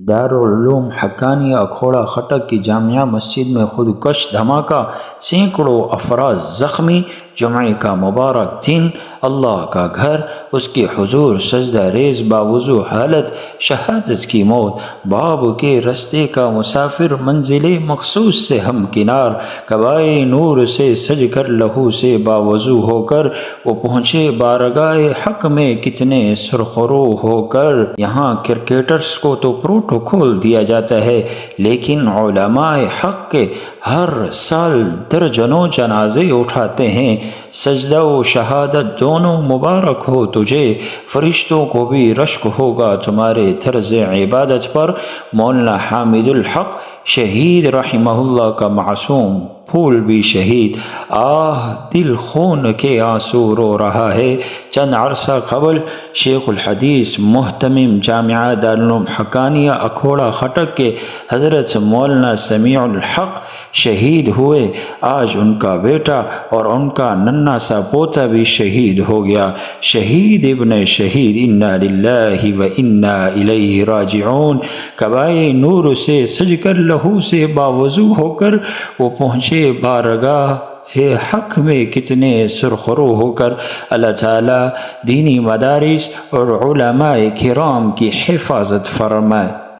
دارالعلوم حقانیہ اکھوڑا خٹک کی جامعہ مسجد میں خودکش دھماکہ، سینکڑوں افراد زخمی۔ جمعے کا مبارک دن، اللہ کا گھر، اس کے حضور سجدہ ریز باوضو حالت، شہادت کی موت، باب کے رستے کا مسافر، منزل مخصوص سے ہمکنار، کعبۂ نور سے سج کر لہو سے باوضو ہو کر وہ پہنچے بارگاہ حق میں کتنے سرخرو ہو کر۔ یہاں کرکٹرز کو تو پروٹوکول دیا جاتا ہے، لیکن علماء حق کے ہر سال درجنوں جنازے اٹھاتے ہیں۔ سجدہ و شہادت دونوں مبارک ہو تجھے، فرشتوں کو بھی رشک ہوگا تمہارے طرز عبادت پر۔ مولانا حامد الحق شہید رحمہ اللہ کا معصوم پھول بھی شہید، آہ دل خون کے آنسو رو رہا ہے۔ چند عرصہ قبل شیخ الحدیث محتمم جامعہ دارالعلوم حقانیہ اکھوڑا خٹک کے حضرت مولانا سمیع الحق شہید ہوئے۔ آج ان کا بیٹا اور ان کا ننھا سا پوتا بھی شہید ہو گیا۔ شہید ابن شہید، انا للہ و انا الیہ راجعون۔ کعبۂ نور سے سج کر لہو سے باوضو ہو کر وہ پہنچے بارگاہ حق میں کتنے سرخرو ہو کر۔ اللہ تعالیٰ دینی مدارس اور علماء کرام کی حفاظت فرمائے۔